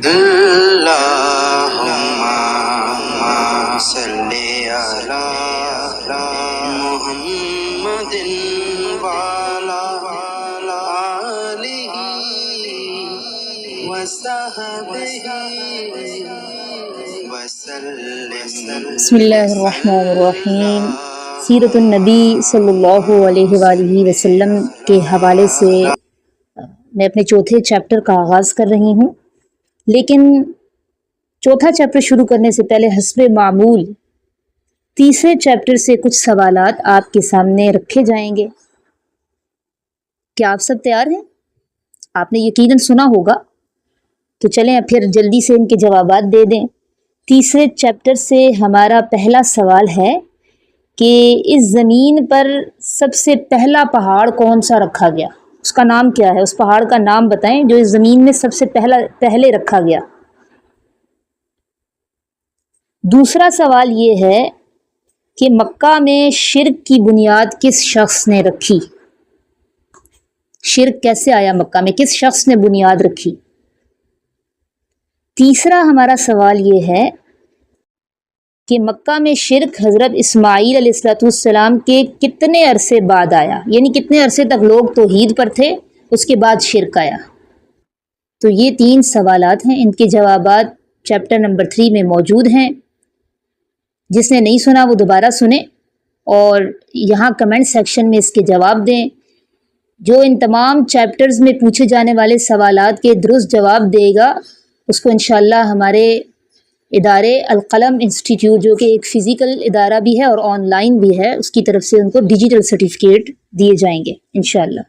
اللهم صل على محمد وعلى آله وصحبه وسلم۔ بسم اللہ الرحمن الرحیم۔ سیرت النبی صلی اللہ علیہ وآلہ وسلم کے حوالے سے میں اپنے چوتھے چیپٹر کا آغاز کر رہی ہوں، لیکن چوتھا چیپٹر شروع کرنے سے پہلے حسب معمول تیسرے چیپٹر سے کچھ سوالات آپ کے سامنے رکھے جائیں گے۔ کیا آپ سب تیار ہیں؟ آپ نے یقیناً سنا ہوگا، تو چلیں اب پھر جلدی سے ان کے جوابات دے دیں۔ تیسرے چیپٹر سے ہمارا پہلا سوال ہے کہ اس زمین پر سب سے پہلا پہاڑ کون سا رکھا گیا؟ اس کا نام کیا ہے؟ اس پہاڑ کا نام بتائیں جو اس زمین میں سب سے پہلے رکھا گیا۔ دوسرا سوال یہ ہے کہ مکہ میں شرک کی بنیاد کس شخص نے رکھی؟ شرک کیسے آیا مکہ میں؟ کس شخص نے بنیاد رکھی؟ تیسرا ہمارا سوال یہ ہے کہ مکہ میں شرک حضرت اسماعیل علیہ السلام کے کتنے عرصے بعد آیا؟ یعنی کتنے عرصے تک لوگ توحید پر تھے، اس کے بعد شرک آیا؟ تو یہ تین سوالات ہیں، ان کے جوابات چیپٹر نمبر 3 میں موجود ہیں۔ جس نے نہیں سنا وہ دوبارہ سنیں اور یہاں کمنٹ سیکشن میں اس کے جواب دیں۔ جو ان تمام چیپٹرز میں پوچھے جانے والے سوالات کے درست جواب دے گا اس کو انشاءاللہ ہمارے ادارے القلم انسٹیٹیوٹ، جو کہ ایک فزیکل ادارہ بھی ہے اور آن لائن بھی ہے، اس کی طرف سے ان کو ڈیجیٹل سرٹیفکیٹ دیے جائیں گے انشاءاللہ۔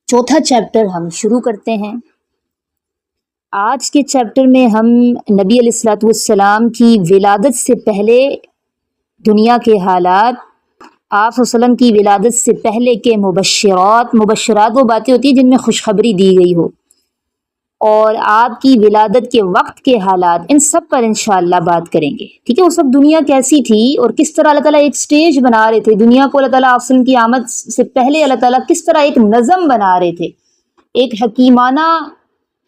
چوتھا چیپٹر ہم شروع کرتے ہیں۔ آج کے چیپٹر میں ہم نبی علیہ السلام کی ولادت سے پہلے دنیا کے حالات، آپ صلی اللہ علیہ وسلم کی ولادت سے پہلے کے مبشرات وہ باتیں ہوتی ہیں جن میں خوشخبری دی گئی ہو، اور آپ کی ولادت کے وقت کے حالات، ان سب پر انشاءاللہ بات کریں گے۔ ٹھیک ہے؟ اس وقت دنیا کیسی تھی اور کس طرح اللہ تعالیٰ ایک سٹیج بنا رہے تھے دنیا کو، اللہ تعالیٰ آپ صلی اللہ علیہ وسلم کی آمد سے پہلے اللہ تعالیٰ کس طرح ایک نظم بنا رہے تھے، ایک حکیمانہ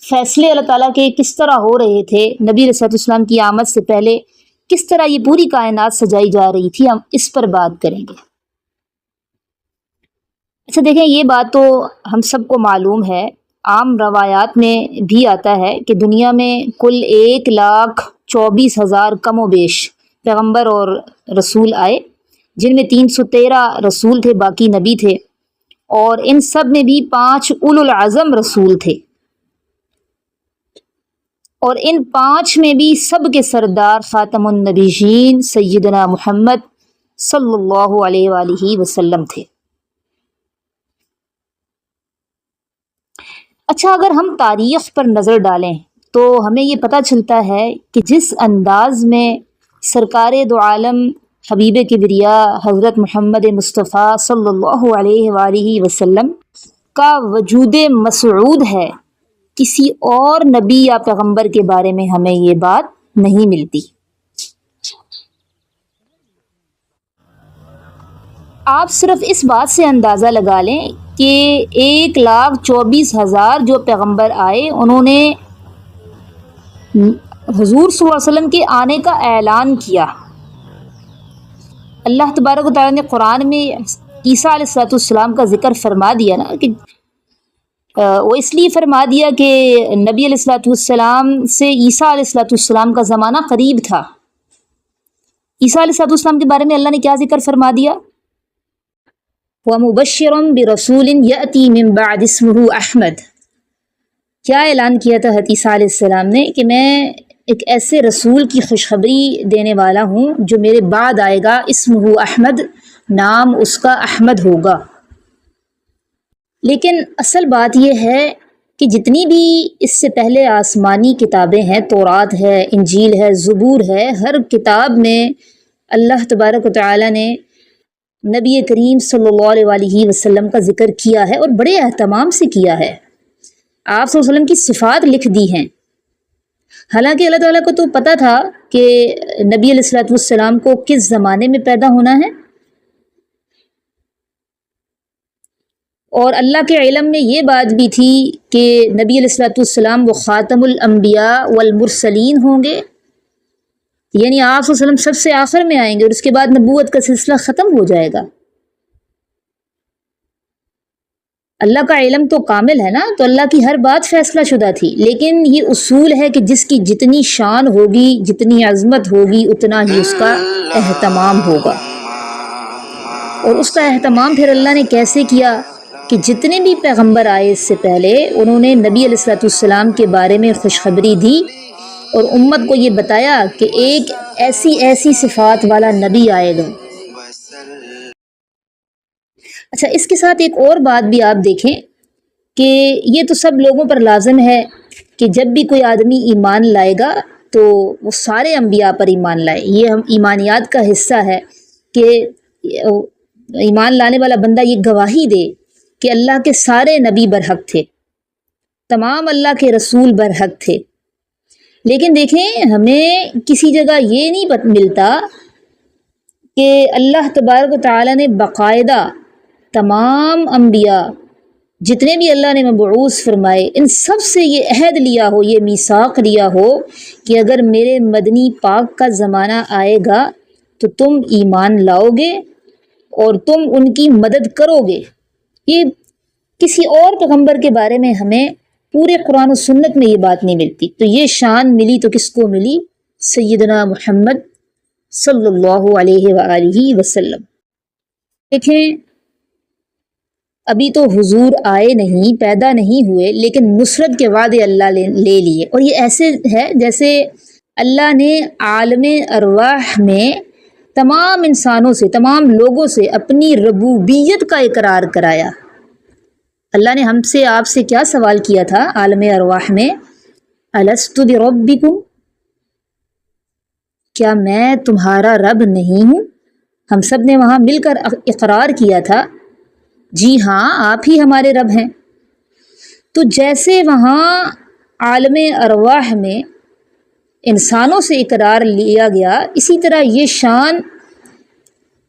فیصلے اللہ تعالیٰ کے کس طرح ہو رہے تھے نبی علیہ السلام کی آمد سے پہلے، کس طرح یہ پوری کائنات سجائی جا رہی تھی، ہم اس پر بات کریں گے۔ اچھا دیکھیں، یہ بات تو ہم سب کو معلوم ہے، عام روایات میں بھی آتا ہے کہ دنیا میں کل 1,24,000 کم و بیش پیغمبر اور رسول آئے، جن میں 313 رسول تھے، باقی نبی تھے، اور ان سب میں بھی 5 اولو العزم رسول تھے، اور ان 5 میں بھی سب کے سردار خاتم النبیین سیدنا محمد صلی اللہ علیہ وآلہ وسلم تھے۔ اچھا، اگر ہم تاریخ پر نظر ڈالیں تو ہمیں یہ پتہ چلتا ہے کہ جس انداز میں سرکار دو عالم حبیب کبریا حضرت محمد مصطفیٰ صلی اللہ علیہ وآلہ وسلم کا وجود مسعود ہے، کسی اور نبی یا پیغمبر کے بارے میں ہمیں یہ بات نہیں ملتی۔ آپ صرف اس بات سے اندازہ لگا لیں کہ 1,24,000 جو پیغمبر آئے، انہوں نے حضور صلی اللہ علیہ وسلم کے آنے کا اعلان کیا۔ اللہ تبارک و تعالیٰ نے قرآن میں عیسیٰ علیہ السلام کا ذکر فرما دیا نا، کہ وہ اس لیے فرما دیا کہ نبی علیہ السلام سے عیسیٰ علیہ السلام کا زمانہ قریب تھا۔ عیسیٰ علیہ السلام کے بارے میں اللہ نے کیا ذکر فرما دیا؟ وَمُبَشِّرًا بِرَسُولٍ يَأْتِي مِن بَعْدِ اسْمُهُ أَحْمَدُ۔ کیا اعلان کیا تھا حضرت عیسیٰ علیہ السلام نے کہ میں ایک ایسے رسول کی خوشخبری دینے والا ہوں جو میرے بعد آئے گا، اسمہ احمد، نام اس کا احمد ہوگا۔ لیکن اصل بات یہ ہے کہ جتنی بھی اس سے پہلے آسمانی کتابیں ہیں، تورات ہے، انجیل ہے، زبور ہے، ہر کتاب میں اللہ تبارک و تعالیٰ نے نبی کریم صلی اللہ علیہ وسلم کا ذکر کیا ہے، اور بڑے اہتمام سے کیا ہے۔ آپ صلی اللہ علیہ وسلم کی صفات لکھ دی ہیں، حالانکہ اللہ تعالیٰ کو تو پتہ تھا کہ نبی علیہ السلام کو کس زمانے میں پیدا ہونا ہے، اور اللہ کے علم میں یہ بات بھی تھی کہ نبی علیہ الصلوۃ والسلام وہ خاتم الانبیاء والمرسلین ہوں گے، یعنی آپ صلی اللہ علیہ وسلم سب سے آخر میں آئیں گے اور اس کے بعد نبوت کا سلسلہ ختم ہو جائے گا۔ اللہ کا علم تو کامل ہے نا، تو اللہ کی ہر بات فیصلہ شدہ تھی، لیکن یہ اصول ہے کہ جس کی جتنی شان ہوگی، جتنی عظمت ہوگی، اتنا ہی اس کا اہتمام ہوگا۔ اور اس کا اہتمام پھر اللہ نے کیسے کیا کہ جتنے بھی پیغمبر آئے اس سے پہلے، انہوں نے نبی علیہ الصلوۃ والسلام کے بارے میں خوشخبری دی اور امت کو یہ بتایا کہ ایک ایسی صفات والا نبی آئے گا۔ اچھا، اس کے ساتھ ایک اور بات بھی آپ دیکھیں کہ یہ تو سب لوگوں پر لازم ہے کہ جب بھی کوئی آدمی ایمان لائے گا تو وہ سارے انبیاء پر ایمان لائے۔ یہ ہم ایمانیات کا حصہ ہے کہ ایمان لانے والا بندہ یہ گواہی دے کہ اللہ کے سارے نبی برحق تھے، تمام اللہ کے رسول برحق تھے۔ لیکن دیکھیں، ہمیں کسی جگہ یہ نہیں ملتا کہ اللہ تبارک و تعالیٰ نے باقاعدہ تمام انبیاء جتنے بھی اللہ نے مبعوث فرمائے ان سب سے یہ عہد لیا ہو، یہ میثاق لیا ہو کہ اگر میرے مدنی پاک کا زمانہ آئے گا تو تم ایمان لاؤ گے اور تم ان کی مدد کرو گے۔ یہ کسی اور پیغمبر کے بارے میں ہمیں پورے قرآن و سنت میں یہ بات نہیں ملتی۔ تو یہ شان ملی تو کس کو ملی؟ سیدنا محمد صلی اللہ علیہ وآلہ وسلم۔ دیکھیں، ابھی تو حضور آئے نہیں، پیدا نہیں ہوئے، لیکن نصرت کے وعدے اللہ لے لیے، اور یہ ایسے ہے جیسے اللہ نے عالم ارواح میں تمام انسانوں سے، تمام لوگوں سے اپنی ربوبیت کا اقرار کرایا۔ اللہ نے ہم سے، آپ سے کیا سوال کیا تھا عالم ارواح میں؟ الست بربکم، کیا میں تمہارا رب نہیں ہوں؟ ہم سب نے وہاں مل کر اقرار کیا تھا، جی ہاں آپ ہی ہمارے رب ہیں۔ تو جیسے وہاں عالم ارواح میں انسانوں سے اقرار لیا گیا، اسی طرح یہ شان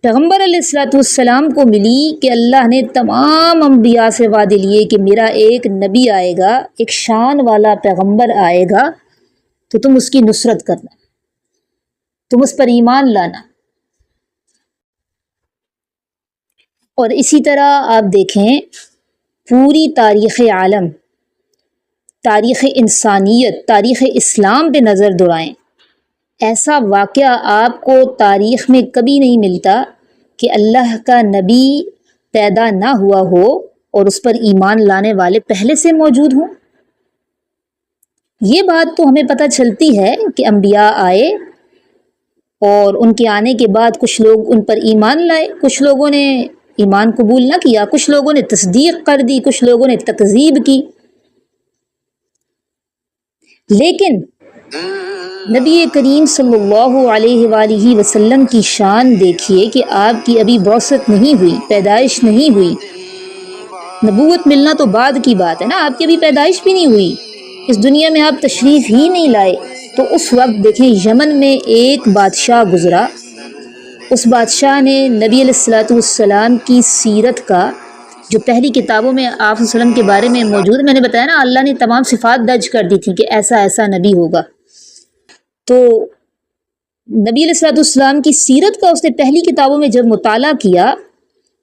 پیغمبر علیہ الصلوۃ والسلام کو ملی کہ اللہ نے تمام انبیاء سے وعدے لیے کہ میرا ایک نبی آئے گا، ایک شان والا پیغمبر آئے گا، تو تم اس کی نصرت کرنا، تم اس پر ایمان لانا۔ اور اسی طرح آپ دیکھیں پوری تاریخ عالم، تاریخ انسانیت، تاریخ اسلام پہ نظر دوڑائیں، ایسا واقعہ آپ کو تاریخ میں کبھی نہیں ملتا کہ اللہ کا نبی پیدا نہ ہوا ہو اور اس پر ایمان لانے والے پہلے سے موجود ہوں۔ یہ بات تو ہمیں پتہ چلتی ہے کہ انبیاء آئے اور ان کے آنے کے بعد کچھ لوگ ان پر ایمان لائے، کچھ لوگوں نے ایمان قبول نہ کیا، کچھ لوگوں نے تصدیق کر دی، کچھ لوگوں نے تکذیب کی۔ لیکن نبی کریم صلی اللہ علیہ وآلہ وسلم کی شان دیکھیے کہ آپ کی ابھی بعثت نہیں ہوئی، پیدائش نہیں ہوئی، نبوت ملنا تو بعد کی بات ہے نا، آپ کی ابھی پیدائش بھی نہیں ہوئی، اس دنیا میں آپ تشریف ہی نہیں لائے۔ تو اس وقت دیکھیں یمن میں ایک بادشاہ گزرا، اس بادشاہ نے نبی علیہ الصلوۃ والسلام کی سیرت کا جو پہلی کتابوں میں آپ صلی اللہ علیہ وسلم کے بارے میں موجود، میں نے بتایا نا اللہ نے تمام صفات درج کر دی تھی کہ ایسا ایسا نبی ہوگا، تو نبی علیہ الصلوۃ والسلام کی سیرت کا اس نے پہلی کتابوں میں جب مطالعہ کیا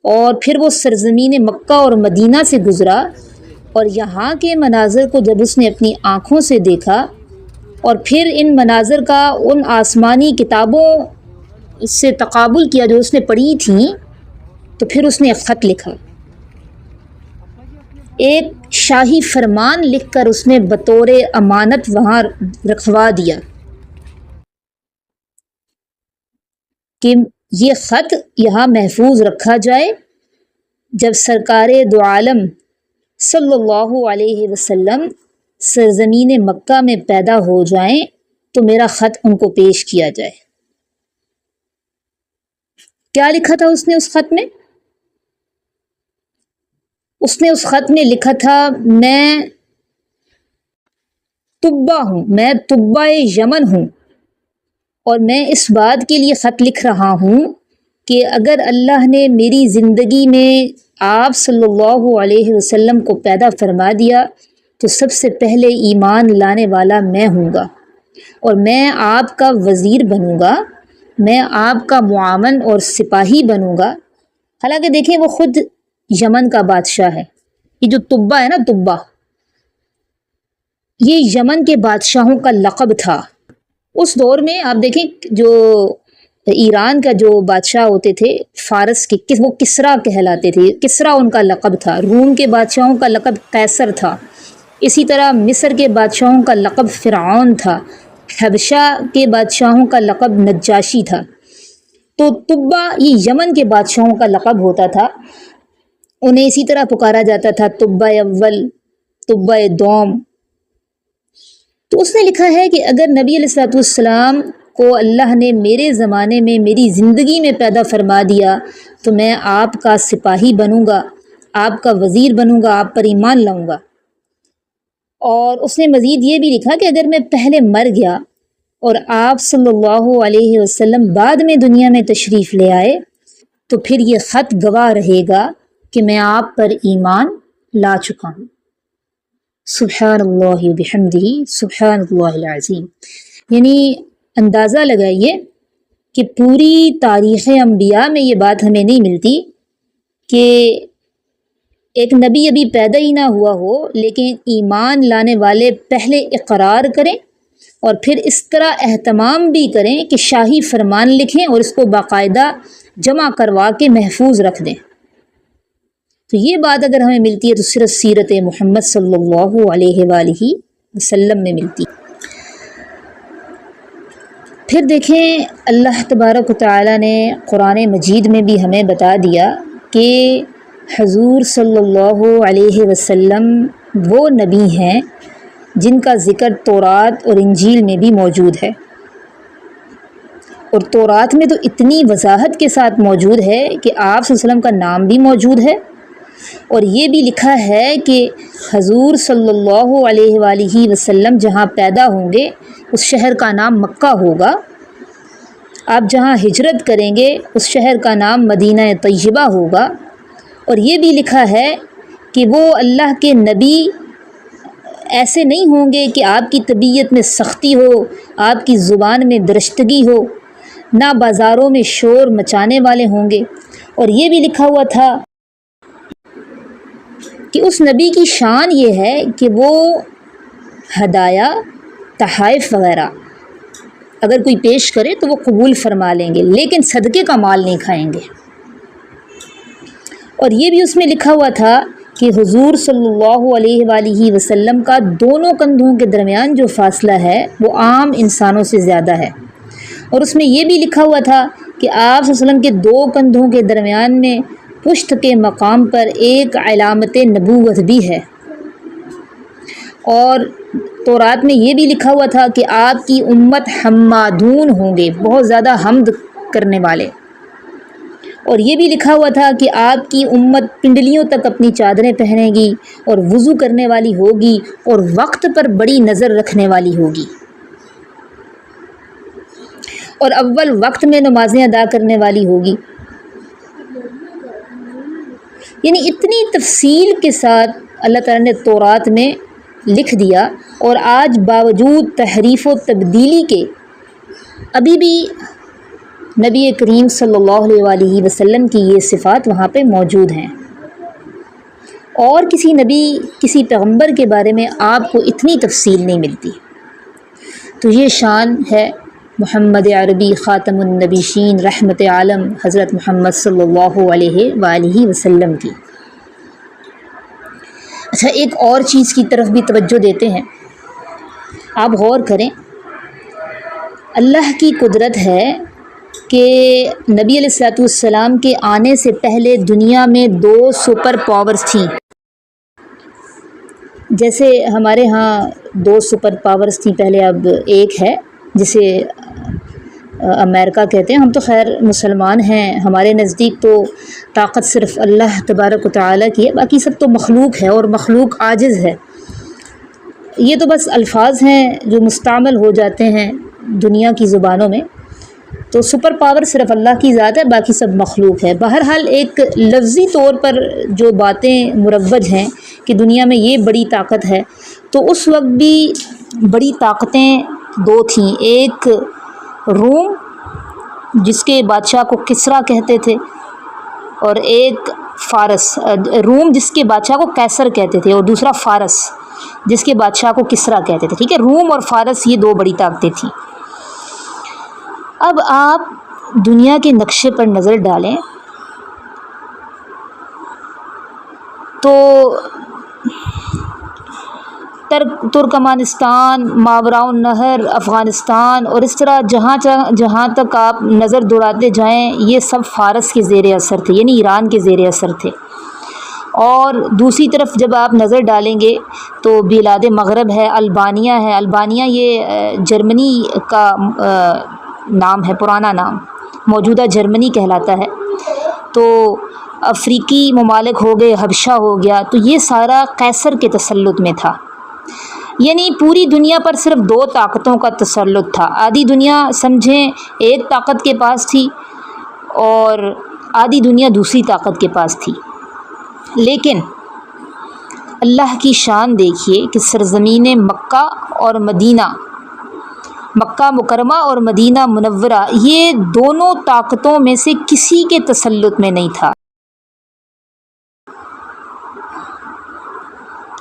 اور پھر وہ سرزمین مکہ اور مدینہ سے گزرا اور یہاں کے مناظر کو جب اس نے اپنی آنکھوں سے دیکھا اور پھر ان مناظر کا ان آسمانی کتابوں سے تقابل کیا جو اس نے پڑھی تھیں، تو پھر اس نے ایک خط لکھا، ایک شاہی فرمان لکھ کر اس نے بطور امانت وہاں رکھوا دیا کہ یہ خط یہاں محفوظ رکھا جائے، جب سرکار دو عالم صلی اللہ علیہ وسلم سرزمین مکہ میں پیدا ہو جائیں تو میرا خط ان کو پیش کیا جائے۔ کیا لکھا تھا اس نے اس خط میں؟ اس نے اس خط میں لکھا تھا، میں تبا ہوں، میں تبا یمن ہوں، اور میں اس بات کے لیے خط لکھ رہا ہوں کہ اگر اللہ نے میری زندگی میں آپ صلی اللہ علیہ وسلم کو پیدا فرما دیا تو سب سے پہلے ایمان لانے والا میں ہوں گا، اور میں آپ کا وزیر بنوں گا، میں آپ کا معاون اور سپاہی بنوں گا۔ حالانکہ دیکھیں وہ خود یمن کا بادشاہ ہے، یہ جو طبہ ہے نا، طبہ، یہ یمن کے بادشاہوں کا لقب تھا۔ اس دور میں آپ دیکھیں جو ایران کا جو بادشاہ ہوتے تھے فارس کے، وہ کسریٰ کہلاتے تھے، کسریٰ ان کا لقب تھا۔ روم کے بادشاہوں کا لقب قیصر تھا، اسی طرح مصر کے بادشاہوں کا لقب فرعون تھا، حبشہ کے بادشاہوں کا لقب نجاشی تھا۔ تو طبہ یہ یمن کے بادشاہوں کا لقب ہوتا تھا، انہیں اسی طرح پکارا جاتا تھا طبہ اول، طبہ دوم۔ تو اس نے لکھا ہے کہ اگر نبی علیہ السلام کو اللہ نے میرے زمانے میں میری زندگی میں پیدا فرما دیا تو میں آپ کا سپاہی بنوں گا، آپ کا وزیر بنوں گا، آپ پر ایمان لاؤں گا۔ اور اس نے مزید یہ بھی لکھا کہ اگر میں پہلے مر گیا اور آپ صلی اللہ علیہ وسلم بعد میں دنیا میں تشریف لے آئے تو پھر یہ خط گواہ رہے گا کہ میں آپ پر ایمان لا چکا ہوں۔ سبحان اللہ وبحمدہ، سبحان اللہ العظیم۔ یعنی اندازہ لگائیے کہ پوری تاریخ انبیاء میں یہ بات ہمیں نہیں ملتی کہ ایک نبی ابھی پیدا ہی نہ ہوا ہو لیکن ایمان لانے والے پہلے اقرار کریں اور پھر اس طرح اہتمام بھی کریں کہ شاہی فرمان لکھیں اور اس کو باقاعدہ جمع کروا کے محفوظ رکھ دیں۔ تو یہ بات اگر ہمیں ملتی ہے تو صرف سیرت محمد صلی اللہ علیہ وآلہ وسلم میں ملتی۔ پھر دیکھیں اللہ تبارک و تعالیٰ نے قرآن مجید میں بھی ہمیں بتا دیا کہ حضور صلی اللہ علیہ وسلم وہ نبی ہیں جن کا ذکر تورات اور انجیل میں بھی موجود ہے، اور تورات میں تو اتنی وضاحت کے ساتھ موجود ہے کہ آپ صلی اللہ علیہ وسلم کا نام بھی موجود ہے، اور یہ بھی لکھا ہے کہ حضور صلی اللہ علیہ وآلہ وسلم جہاں پیدا ہوں گے اس شہر کا نام مکہ ہوگا، آپ جہاں ہجرت کریں گے اس شہر کا نام مدینہ طیبہ ہوگا، اور یہ بھی لکھا ہے کہ وہ اللہ کے نبی ایسے نہیں ہوں گے کہ آپ کی طبیعت میں سختی ہو، آپ کی زبان میں درشتگی ہو، نہ بازاروں میں شور مچانے والے ہوں گے۔ اور یہ بھی لکھا ہوا تھا کہ اس نبی کی شان یہ ہے کہ وہ ہدایہ، تحائف وغیرہ اگر کوئی پیش کرے تو وہ قبول فرما لیں گے، لیکن صدقے کا مال نہیں کھائیں گے۔ اور یہ بھی اس میں لکھا ہوا تھا کہ حضور صلی اللہ علیہ وآلہ وسلم کا دونوں کندھوں کے درمیان جو فاصلہ ہے وہ عام انسانوں سے زیادہ ہے، اور اس میں یہ بھی لکھا ہوا تھا کہ آپ صلی اللہ علیہ وسلم کے دو کندھوں کے درمیان میں پشت کے مقام پر ایک علامت نبوت بھی ہے، اور تورات میں یہ بھی لکھا ہوا تھا کہ آپ کی امت حمادون ہوں گے، بہت زیادہ حمد کرنے والے، اور یہ بھی لکھا ہوا تھا کہ آپ کی امت پنڈلیوں تک اپنی چادریں پہنے گی اور وضو کرنے والی ہوگی اور وقت پر بڑی نظر رکھنے والی ہوگی، اور اول وقت میں نمازیں ادا کرنے والی ہوگی۔ یعنی اتنی تفصیل کے ساتھ اللہ تعالیٰ نے تورات میں لکھ دیا، اور آج باوجود تحریف و تبدیلی کے ابھی بھی نبی کریم صلی اللہ علیہ وآلہ وسلم کی یہ صفات وہاں پہ موجود ہیں، اور کسی نبی، کسی پیغمبر کے بارے میں آپ کو اتنی تفصیل نہیں ملتی۔ تو یہ شان ہے محمد عربی خاتم النبیین رحمت عالم حضرت محمد صلی اللہ علیہ وآلہ وسلم کی۔ اچھا، ایک اور چیز کی طرف بھی توجہ دیتے ہیں، آپ غور کریں، اللہ کی قدرت ہے کہ نبی علیہ السلام کے آنے سے پہلے دنیا میں 2 سپر پاورز تھیں۔ جیسے ہمارے ہاں 2 سپر پاورز تھیں پہلے، اب ایک ہے جسے امریکہ کہتے ہیں۔ ہم تو خیر مسلمان ہیں، ہمارے نزدیک تو طاقت صرف اللہ تبارک و تعالیٰ کی ہے، باقی سب تو مخلوق ہے، اور مخلوق عاجز ہے۔ یہ تو بس الفاظ ہیں جو مستعمل ہو جاتے ہیں دنیا کی زبانوں میں۔ تو سپر پاور صرف اللہ کی ذات ہے، باقی سب مخلوق ہے۔ بہرحال ایک لفظی طور پر جو باتیں مروج ہیں کہ دنیا میں یہ بڑی طاقت ہے، تو اس وقت بھی بڑی طاقتیں دو تھیں، ایک روم جس کے بادشاہ کو کسریٰ کہتے تھے، اور ایک فارس، روم جس کے بادشاہ کو قیصر کہتے تھے، اور دوسرا فارس جس کے بادشاہ کو کسریٰ کہتے تھے، ٹھیک ہے۔ روم اور فارس یہ دو بڑی طاقتیں تھیں۔ اب آپ دنیا کے نقشے پر نظر ڈالیں تو ترکمانستان، ماوراء النہر، افغانستان، اور اس طرح جہاں تک آپ نظر دوڑاتے جائیں یہ سب فارس کے زیر اثر تھے، یعنی ایران کے زیر اثر تھے۔ اور دوسری طرف جب آپ نظر ڈالیں گے تو بلاد مغرب ہے، البانیہ ہے۔ البانیہ یہ جرمنی کا نام ہے، پرانا نام، موجودہ جرمنی کہلاتا ہے۔ تو افریقی ممالک ہو گئے، حبشہ ہو گیا، تو یہ سارا قیصر کے تسلط میں تھا۔ یعنی پوری دنیا پر صرف دو طاقتوں کا تسلط تھا۔ آدھی دنیا سمجھیں ایک طاقت کے پاس تھی اور آدھی دنیا دوسری طاقت کے پاس تھی۔ لیکن اللہ کی شان دیکھیے کہ سرزمین مکہ اور مدینہ، مکہ مکرمہ اور مدینہ منورہ، یہ دونوں طاقتوں میں سے کسی کے تسلط میں نہیں تھا،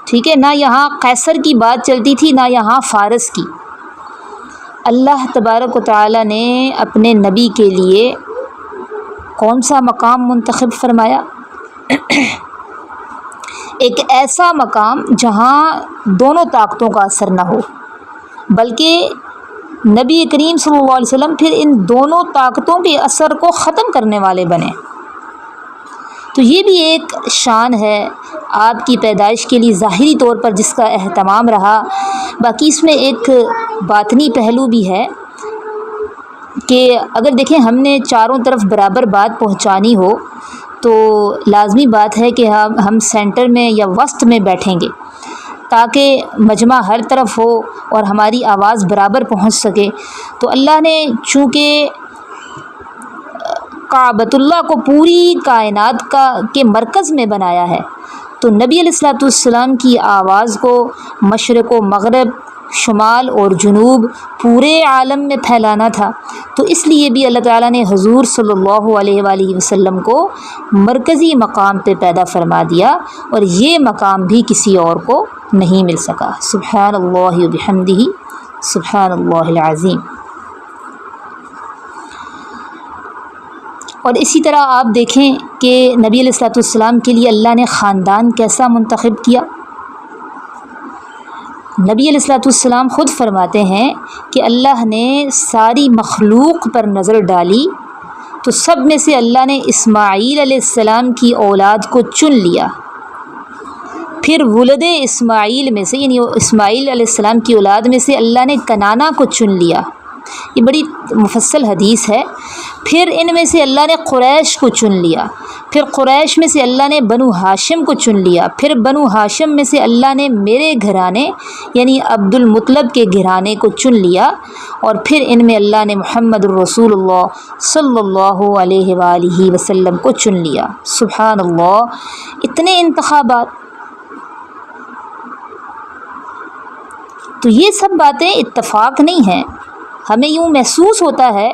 ٹھیک ہے۔ نہ یہاں قیصر کی بات چلتی تھی، نہ یہاں فارس کی۔ اللہ تبارک و تعالی نے اپنے نبی کے لیے کون سا مقام منتخب فرمایا؟ ایک ایسا مقام جہاں دونوں طاقتوں کا اثر نہ ہو، بلکہ نبی کریم صلی اللہ علیہ وسلم پھر ان دونوں طاقتوں کے اثر کو ختم کرنے والے بنے۔ تو یہ بھی ایک شان ہے آپ کی پیدائش کے لیے ظاہری طور پر جس کا اہتمام رہا۔ باقی اس میں ایک باطنی پہلو بھی ہے کہ اگر دیکھیں ہم نے چاروں طرف برابر بات پہنچانی ہو تو لازمی بات ہے کہ ہم سینٹر میں یا وسط میں بیٹھیں گے تاکہ مجمع ہر طرف ہو اور ہماری آواز برابر پہنچ سکے۔ تو اللہ نے چونکہ کعبۃ اللہ کو پوری کائنات کے مرکز میں بنایا ہے، تو نبی علیہ الصلوۃ والسلام کی آواز کو مشرق و مغرب، شمال اور جنوب پورے عالم میں پھیلانا تھا۔ تو اس لیے بھی اللہ تعالیٰ نے حضور صلی اللہ علیہ وآلہ وسلم کو مرکزی مقام پہ پیدا فرما دیا، اور یہ مقام بھی کسی اور کو نہیں مل سکا۔ سبحان اللہ و بحمدہ، سبحان اللہ العظیم۔ اور اسی طرح آپ دیکھیں کہ نبی علیہ الصلوۃ والسلام کے لیے اللہ نے خاندان کیسا منتخب کیا۔ نبی علیہ الصلوۃ والسلام خود فرماتے ہیں کہ اللہ نے ساری مخلوق پر نظر ڈالی تو سب میں سے اللہ نے اسماعیل علیہ السلام کی اولاد کو چن لیا، پھر ولد اسماعیل میں سے یعنی اسماعیل علیہ السلام کی اولاد میں سے اللہ نے کنانہ کو چن لیا۔ یہ بڑی مفصل حدیث ہے۔ پھر ان میں سے اللہ نے قریش کو چن لیا، پھر قریش میں سے اللہ نے بنو ہاشم کو چن لیا، پھر بنو ہاشم میں سے اللہ نے میرے گھرانے یعنی عبد المطلب کے گھرانے کو چن لیا، اور پھر ان میں اللہ نے محمد الرسول اللہ صلی اللہ علیہ وآلہ وسلم کو چن لیا۔ سبحان اللہ، اتنے انتخابات۔ تو یہ سب باتیں اتفاق نہیں ہیں۔ ہمیں یوں محسوس ہوتا ہے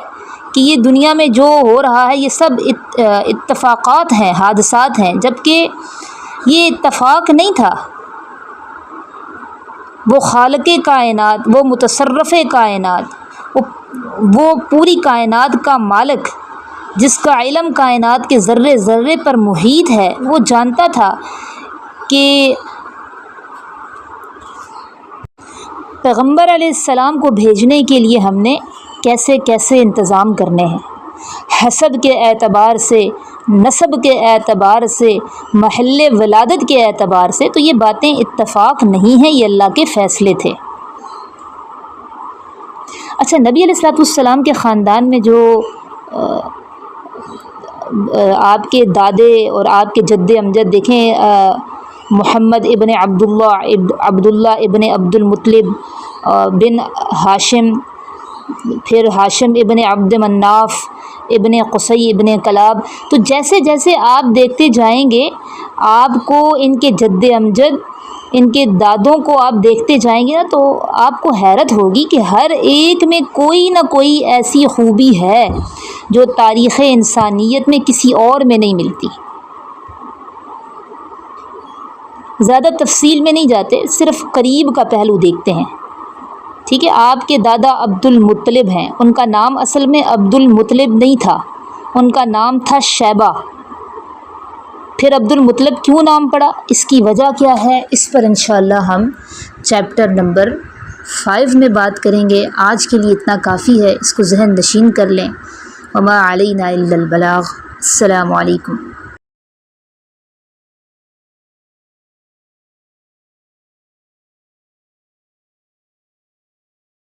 کہ یہ دنیا میں جو ہو رہا ہے یہ سب اتفاقات ہیں، حادثات ہیں، جبکہ یہ اتفاق نہیں تھا۔ وہ خالق کائنات، وہ متصرف کائنات، وہ پوری کائنات کا مالک جس کا علم کائنات کے ذرے ذرے پر محیط ہے، وہ جانتا تھا کہ پیغمبر علیہ السلام کو بھیجنے کے لیے ہم نے کیسے کیسے انتظام کرنے ہیں، حسب کے اعتبار سے، نسب کے اعتبار سے، محل ولادت کے اعتبار سے۔ تو یہ باتیں اتفاق نہیں ہیں، یہ اللہ کے فیصلے تھے۔ اچھا، نبی علیہ الصلوۃ والسلام کے خاندان میں جو آپ کے دادے اور آپ کے جد امجد دیکھیں، محمد ابن عبداللہ ابن عبد المطلب بن ہاشم، پھر ہاشم ابن عبد مناف ابن قصی ابن کلاب. تو جیسے جیسے آپ دیکھتے جائیں گے آپ کو ان کے جد امجد، ان کے دادوں کو آپ دیکھتے جائیں گے نا، تو آپ کو حیرت ہوگی کہ ہر ایک میں کوئی نہ کوئی ایسی خوبی ہے جو تاریخ انسانیت میں کسی اور میں نہیں ملتی. زیادہ تفصیل میں نہیں جاتے، صرف قریب کا پہلو دیکھتے ہیں. ٹھیک ہے، آپ کے دادا عبد المطلب ہیں، ان کا نام اصل میں عبد المطلب نہیں تھا، ان کا نام تھا شیبہ. پھر عبد المطلب کیوں نام پڑا، اس کی وجہ کیا ہے، اس پر انشاءاللہ ہم چیپٹر نمبر 5 میں بات کریں گے. آج کے لیے اتنا کافی ہے، اس کو ذہن نشین کر لیں. وما علینا الا البلاغ. السلام علیکم.